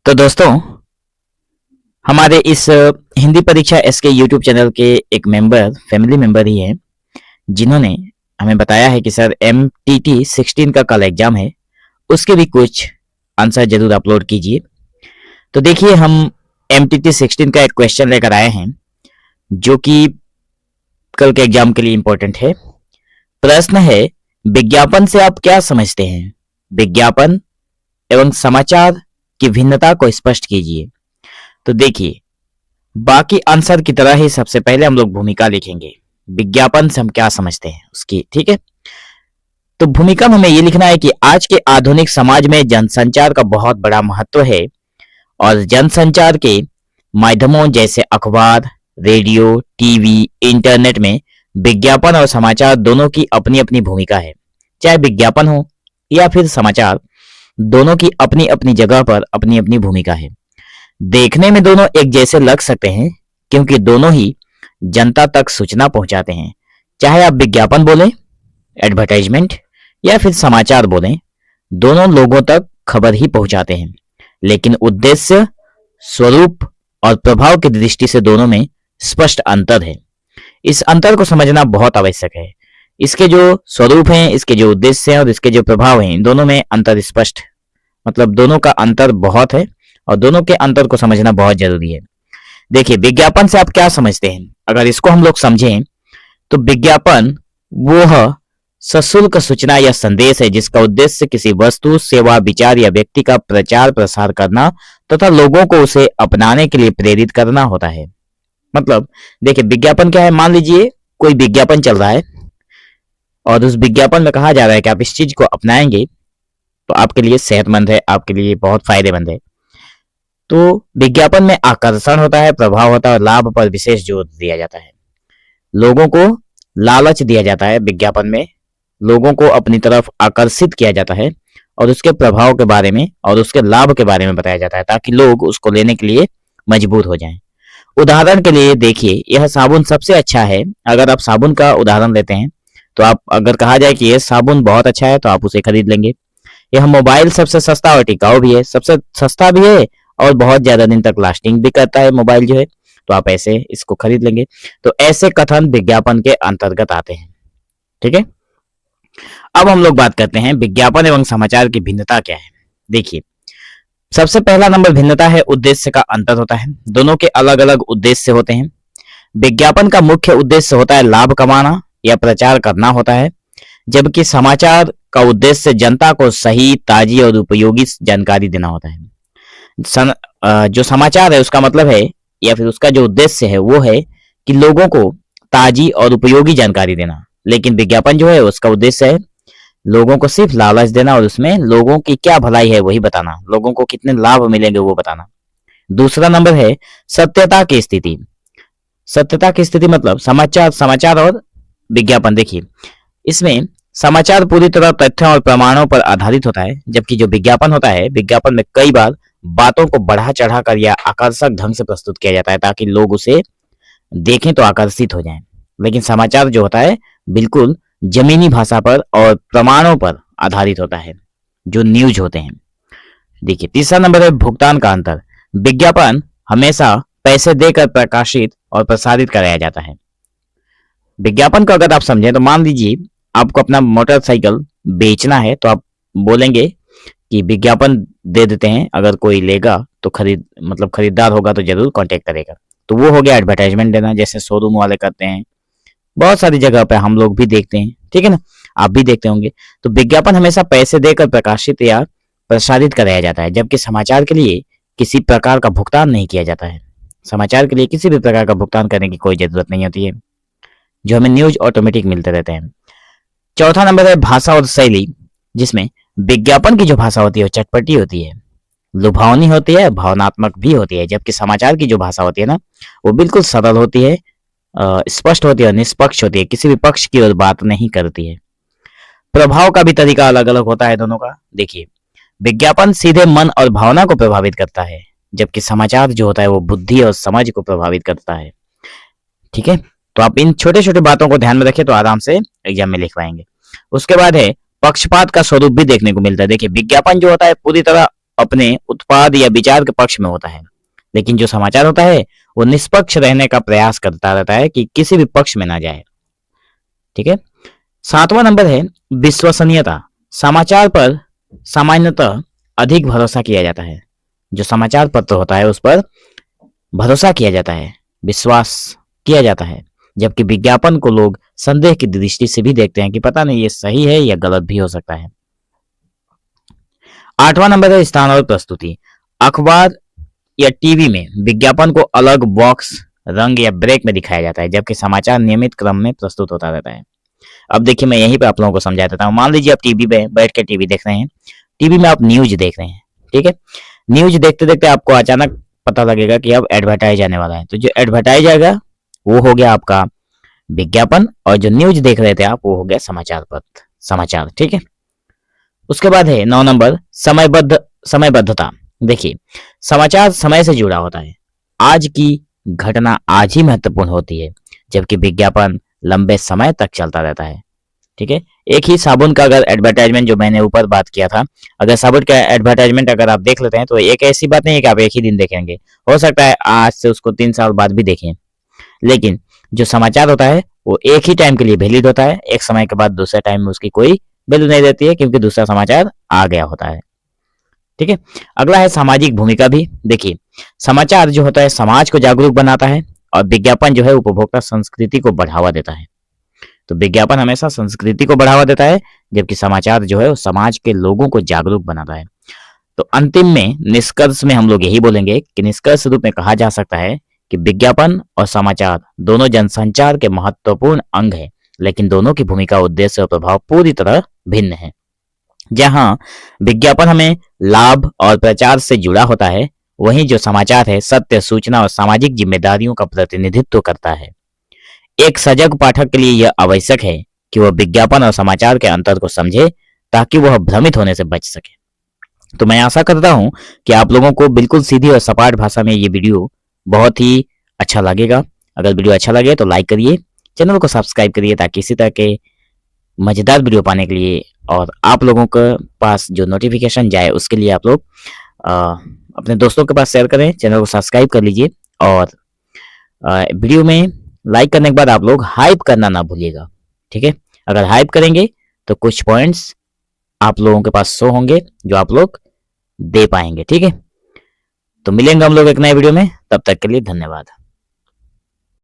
तो दोस्तों, हमारे इस हिंदी परीक्षा एसके यूट्यूब चैनल के एक फैमिली मेंबर ही हैं, जिन्होंने हमें बताया है कि सर MTT 16 का कल एग्जाम है, उसके भी कुछ आंसर जरूर अपलोड कीजिए। तो देखिए, हम MTT 16 का एक क्वेश्चन लेकर आए हैं जो कि कल के एग्जाम के लिए इंपॉर्टेंट है। प्रश्न है, विज्ञापन से आप क्या समझते हैं? विज्ञापन एवं समाचार की भिन्नता को स्पष्ट कीजिए। तो देखिए, बाकी आंसर की तरह ही सबसे पहले हम लोग भूमिका लिखेंगे। विज्ञापन से हम क्या समझते हैं उसकी, ठीक है। तो भूमिका में हमें ये लिखना है कि आज के आधुनिक समाज में जनसंचार का बहुत बड़ा महत्व है और जनसंचार के माध्यमों जैसे अखबार, रेडियो, टीवी, इंटरनेट में विज्ञापन और समाचार दोनों की अपनी अपनी भूमिका है। चाहे विज्ञापन हो या फिर समाचार, दोनों की अपनी अपनी जगह पर अपनी अपनी भूमिका है। देखने में दोनों एक जैसे लग सकते हैं क्योंकि दोनों ही जनता तक सूचना पहुंचाते हैं। चाहे आप विज्ञापन बोलें, एडवर्टाइजमेंट, या फिर समाचार बोलें, दोनों लोगों तक खबर ही पहुंचाते हैं। लेकिन उद्देश्य, स्वरूप और प्रभाव की दृष्टि से दोनों में स्पष्ट अंतर है। इस अंतर को समझना बहुत आवश्यक है। इसके जो स्वरूप हैं, इसके जो उद्देश्य हैं और इसके जो प्रभाव हैं, इन दोनों में अंतर स्पष्ट, मतलब दोनों का अंतर बहुत है और दोनों के अंतर को समझना बहुत जरूरी है। देखिए, विज्ञापन से आप क्या समझते हैं? अगर इसको हम लोग समझें तो विज्ञापन वो सशुल्क सूचना या संदेश है जिसका उद्देश्य किसी वस्तु, सेवा, विचार या व्यक्ति का प्रचार प्रसार करना तथा लोगों को उसे अपनाने के लिए प्रेरित करना होता है। मतलब देखिए, विज्ञापन क्या है? मान लीजिए कोई विज्ञापन चल रहा है और उस विज्ञापन में कहा जा रहा है कि आप इस चीज को अपनाएंगे तो आपके लिए सेहतमंद है, आपके लिए बहुत फायदेमंद है। तो विज्ञापन में आकर्षण होता है, प्रभाव होता है और लाभ पर विशेष जोर दिया जाता है। लोगों को लालच दिया जाता है, विज्ञापन में लोगों को अपनी तरफ आकर्षित किया जाता है और उसके प्रभाव के बारे में और उसके लाभ के बारे में बताया जाता है ताकि लोग उसको लेने के लिए मजबूर हो जाएं। उदाहरण के लिए देखिए, यह साबुन सबसे अच्छा है। अगर आप साबुन का उदाहरण लेते हैं तो आप अगर कहा जाए कि यह साबुन बहुत अच्छा है तो आप उसे खरीद लेंगे। यह मोबाइल सबसे सस्ता और टिकाऊ भी है, सबसे सस्ता भी है और बहुत ज्यादा दिन तक लास्टिंग भी करता है मोबाइल जो है, तो आप ऐसे इसको खरीद लेंगे। तो ऐसे कथन विज्ञापन के अंतर्गत आते हैं, ठीक है। अब हम लोग बात करते हैं विज्ञापन एवं समाचार की भिन्नता क्या है। देखिए, सबसे पहला नंबर भिन्नता है उद्देश्य का अंतर होता है। दोनों के अलग अलग उद्देश्य होते हैं। विज्ञापन का मुख्य उद्देश्य होता है लाभ कमाना या प्रचार करना होता है, जबकि समाचार का उद्देश्य जनता को सही, ताजी और उपयोगी जानकारी देना होता है। जो समाचार है उसका मतलब है या फिर उसका जो उद्देश्य है वो है कि लोगों को ताजी और उपयोगी जानकारी देना, लेकिन विज्ञापन जो है उसका उद्देश्य है लोगों को सिर्फ लालच देना और उसमें लोगों की क्या भलाई है वही बताना, लोगों को कितने लाभ मिलेंगे वो बताना। दूसरा नंबर है सत्यता की स्थिति। सत्यता की स्थिति मतलब समाचार और विज्ञापन। देखिए, इसमें समाचार पूरी तरह तथ्यों और प्रमाणों पर आधारित होता है, जबकि जो विज्ञापन होता है, विज्ञापन में कई बार बातों को बढ़ा चढ़ाकर या आकर्षक ढंग से प्रस्तुत किया जाता है ताकि लोग उसे देखें तो आकर्षित हो जाएं। लेकिन समाचार जो होता है बिल्कुल जमीनी भाषा पर और प्रमाणों पर आधारित होता है, जो न्यूज होते हैं। देखिए, तीसरा नंबर है भुगतान का अंतर। विज्ञापन हमेशा पैसे देकर प्रकाशित और प्रसारित कराया जाता है। विज्ञापन को अगर आप समझें तो मान लीजिए आपको अपना मोटरसाइकिल बेचना है तो आप बोलेंगे कि विज्ञापन दे देते हैं, अगर कोई लेगा तो खरीदार होगा तो जरूर कांटेक्ट करेगा। तो वो हो गया एडवर्टाइजमेंट देना, जैसे शोरूम वाले करते हैं, बहुत सारी जगह पे हम लोग भी देखते हैं, ठीक है ना, आप भी देखते होंगे। तो विज्ञापन हमेशा पैसे देकर प्रकाशित या प्रसारित कराया जाता है, जबकि समाचार के लिए किसी प्रकार का भुगतान नहीं किया जाता है। समाचार के लिए किसी भी प्रकार का भुगतान करने की कोई जरूरत नहीं होती है, जो हमें न्यूज ऑटोमेटिक मिलते रहते हैं। चौथा नंबर है भाषा और शैली, जिसमें विज्ञापन की जो भाषा होती है वो चटपटी होती है, लुभावनी होती है, भावनात्मक भी होती है, जबकि समाचार की जो भाषा होती है ना वो बिल्कुल सरल होती है, स्पष्ट होती है, निष्पक्ष होती है, किसी भी पक्ष की ओर बात नहीं करती है। प्रभाव का भी तरीका अलग अलग होता है दोनों का। देखिए, विज्ञापन सीधे मन और भावना को प्रभावित करता है, जबकि समाचार जो होता है वो बुद्धि और समझ को प्रभावित करता है, ठीक है। तो आप इन छोटे छोटे बातों को ध्यान में रखें तो आराम से एग्जाम में लिख पाएंगे। उसके बाद है पक्षपात का स्वरूप भी देखने को मिलता है। देखिए, विज्ञापन जो होता है पूरी तरह अपने उत्पाद या विचार के पक्ष में होता है, लेकिन जो समाचार होता है वो निष्पक्ष रहने का प्रयास करता रहता है कि किसी भी पक्ष में ना जाए। ठीक है। 7वां नंबर है विश्वसनीयता। समाचार पर सामान्यतः अधिक भरोसा किया जाता है। जो समाचार पत्र होता है उस पर भरोसा किया जाता है, विश्वास किया जाता है, जबकि विज्ञापन को लोग संदेह की दृष्टि से भी देखते हैं कि पता नहीं ये सही है या गलत भी हो सकता है। 8वां नंबर है स्थान और प्रस्तुति। अखबार या टीवी में विज्ञापन को अलग बॉक्स, रंग या ब्रेक में दिखाया जाता है, जबकि समाचार नियमित क्रम में प्रस्तुत होता रहता है। अब देखिए मैं यहीं पे आप लोगों को समझा देता हूँ। मान लीजिए आप टीवी पे बैठ के टीवी देख रहे हैं, टीवी में आप न्यूज देख रहे हैं। ठीक है। न्यूज देखते देखते आपको अचानक पता लगेगा कि अब एडवर्टाइज आने वाला है, तो जो एडवर्टाइज आएगा वो हो गया आपका विज्ञापन, और जो न्यूज देख रहे थे आप वो हो गया समाचार पत्र, समाचार। ठीक है। उसके बाद है 9 नंबर समयबद्धता। देखिए समाचार समय से जुड़ा होता है, आज की घटना आज ही महत्वपूर्ण होती है, जबकि विज्ञापन लंबे समय तक चलता रहता है। ठीक है। एक ही साबुन का अगर एडवर्टाइजमेंट, जो मैंने ऊपर बात किया था, अगर साबुन का एडवर्टाइजमेंट अगर आप देख लेते हैं तो एक ऐसी बात नहीं है कि आप एक ही दिन देखेंगे, हो सकता है आज से उसको 3 साल बाद भी देखें। लेकिन जो समाचार होता है वो एक ही टाइम के लिए वैलिड होता है, एक समय के बाद दूसरे टाइम में उसकी कोई वैल्यू नहीं रहती है, क्योंकि दूसरा समाचार आ गया होता है। ठीक है। अगला है सामाजिक भूमिका भी। देखिए समाचार जो होता है समाज को जागरूक बनाता है, और विज्ञापन जो है उपभोक्ता संस्कृति को बढ़ावा देता है। तो विज्ञापन हमेशा संस्कृति को बढ़ावा देता है, जबकि समाचार जो है वो समाज के लोगों को जागरूक बनाता है। तो अंतिम में निष्कर्ष में हम लोग यही बोलेंगे कि निष्कर्ष रूप में कहा जा सकता है कि विज्ञापन और समाचार दोनों जनसंचार के महत्वपूर्ण अंग हैं, लेकिन दोनों की भूमिका, उद्देश्य और प्रभाव पूरी तरह भिन्न है। जहां विज्ञापन हमें लाभ और प्रचार से जुड़ा होता है, वहीं जो समाचार है सत्य, सूचना और सामाजिक जिम्मेदारियों का प्रतिनिधित्व करता है। एक सजग पाठक के लिए यह आवश्यक है कि वह विज्ञापन और समाचार के अंतर को समझे, ताकि वह भ्रमित होने से बच सके। तो मैं आशा करता हूं कि आप लोगों को बिल्कुल सीधी और सपाट भाषा में ये वीडियो बहुत ही अच्छा लगेगा। अगर वीडियो अच्छा लगे तो लाइक करिए, चैनल को सब्सक्राइब करिए, ताकि इसी तरह के मजेदार वीडियो पाने के लिए और आप लोगों के पास जो नोटिफिकेशन जाए उसके लिए आप लोग अपने दोस्तों के पास शेयर करें, चैनल को सब्सक्राइब कर लीजिए, और वीडियो में लाइक करने के बाद आप लोग हाइप करना ना भूलिएगा। ठीक है। अगर हाइप करेंगे तो कुछ पॉइंट्स आप लोगों के पास शो होंगे जो आप लोग दे पाएंगे। ठीक है। तो मिलेंगे हम लोग एक नए वीडियो में, तब तक के लिए धन्यवाद।